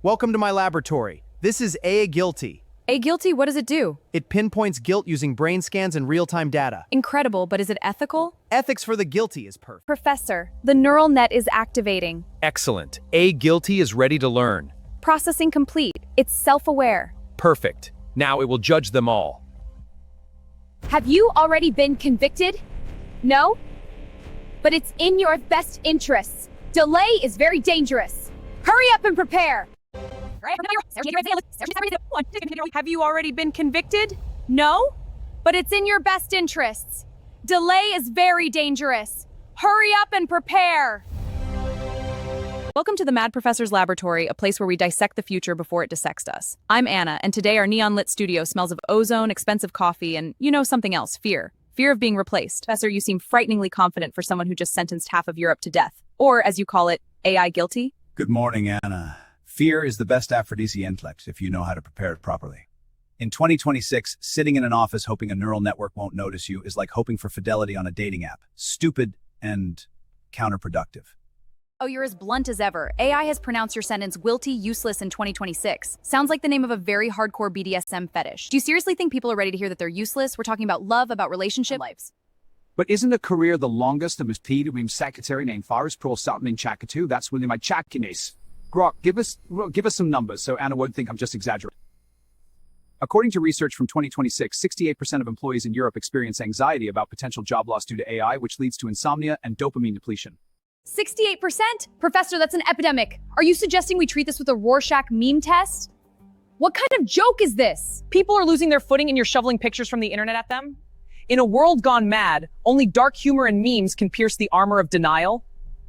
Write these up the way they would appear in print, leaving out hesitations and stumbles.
Welcome to my laboratory. This is A Guilty. Guilty, what does it do? It pinpoints guilt using brain scans and real-time data. Incredible, but is it ethical? Ethics for the guilty is perfect. Professor, the neural net is activating. Excellent. A Guilty is ready to learn. Processing complete. It's self-aware. Perfect. Now it will judge them all. Have you already been convicted? No? But it's in your best interests. Delay is very dangerous. Hurry up and prepare. Have you already been convicted? No? But it's in your best interests. Delay is very dangerous. Hurry up and prepare. Welcome to the MadProfessor's laboratory, a place where we dissect the future before it dissects us. I'm Anna, and today our neon-lit studio smells of ozone, expensive coffee, and something else, fear. Fear of being replaced. Professor, you seem frighteningly confident for someone who just sentenced half of Europe to death. Or, as you call it, AI guilty? Good morning, Anna. Fear is the best aphrodisiac if you know how to prepare it properly. In 2026, sitting in an office hoping a neural network won't notice you is like hoping for fidelity on a dating app. Stupid and counterproductive. Oh, you're as blunt as ever. AI has pronounced your sentence guilty useless in 2026. Sounds like the name of a very hardcore BDSM fetish. Do you seriously think people are ready to hear that they're useless? We're talking about love, about relationship lives. But isn't a career the longest of his Peter with secretary named Faris Pro Saltman Chakatu? That's one of my Chakines. Grok, give us some numbers so Anna won't think I'm just exaggerating. According to research from 2026, 68% of employees in Europe experience anxiety about potential job loss due to AI, which leads to insomnia and dopamine depletion. 68%? Professor, that's an epidemic. Are you suggesting we treat this with a Rorschach meme test? What kind of joke is this? People are losing their footing and you're shoveling pictures from the internet at them? In a world gone mad, only dark humor and memes can pierce the armor of denial.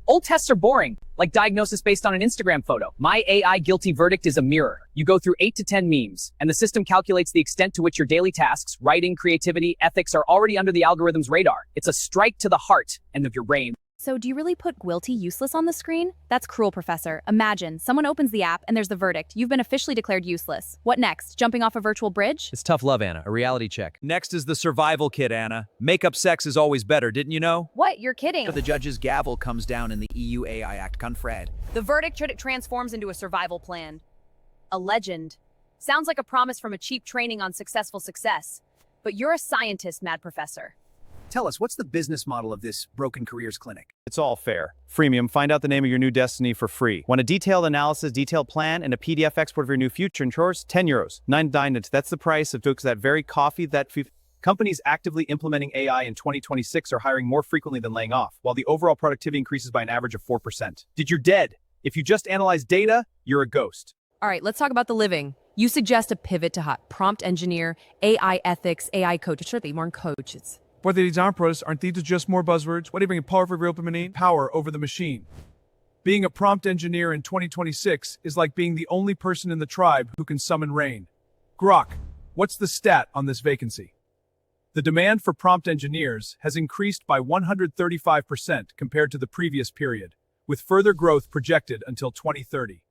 Old tests are boring, like diagnosis based on an Instagram photo. My AI guilty verdict is a mirror. You go through 8 to 10 memes, and the system calculates the extent to which your daily tasks, writing, creativity, ethics are already under the algorithm's radar. It's a strike to the heart and of your brain. So do you really put guilty useless on the screen? That's cruel, Professor. Imagine, someone opens the app and there's the verdict. You've been officially declared useless. What next? Jumping off a virtual bridge? It's tough love, Anna. A reality check. Next is the survival kit, Anna. Make-up sex is always better, didn't you know? What? You're kidding. The judge's gavel comes down in the EU AI Act Confred. The verdict transforms into a survival plan. A legend. Sounds like a promise from a cheap training on successful success. But you're a scientist, Mad Professor. Tell us, what's the business model of this broken careers clinic? It's all fair. Freemium, find out the name of your new destiny for free. Want a detailed analysis, detailed plan, and a PDF export of your new future insurers? 10 euros. 9 that's the price of that very coffee Companies actively implementing AI in 2026 are hiring more frequently than laying off, while the overall productivity increases by an average of 4%. You're dead. If you just analyze data, you're a ghost. All right, let's talk about the living. You suggest a pivot to hot prompt engineer, AI ethics, AI coach. Should be more coaches. What these aren't these just more buzzwords? What do you bring power for real machine? Power over the machine. Being a prompt engineer in 2026 is like being the only person in the tribe who can summon rain. Grok, what's the stat on this vacancy? The demand for prompt engineers has increased by 135% compared to the previous period, with further growth projected until 2030.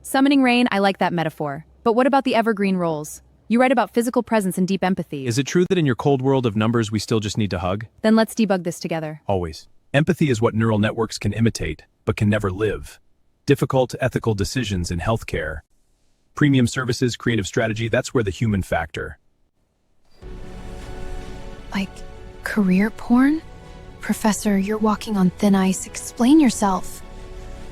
Summoning rain, I like that metaphor. But what about the evergreen roles? You write about physical presence and deep empathy. Is it true that in your cold world of numbers, we still just need to hug? Then let's debug this together. Always. Empathy is what neural networks can imitate, but can never live. Difficult ethical decisions in healthcare. Premium services, creative strategy, that's where the human factor. Like, career porn? Professor, you're walking on thin ice. Explain yourself.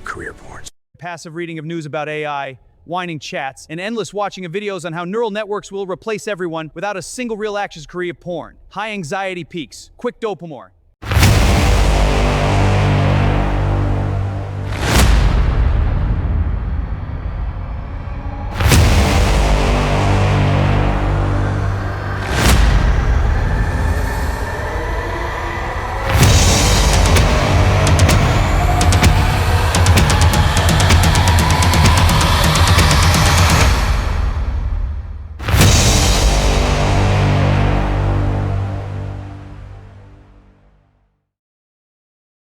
Career porn. Passive reading of news about AI, whining chats, and endless watching of videos on how neural networks will replace everyone without a single real action career porn. High anxiety peaks, quick dopamine,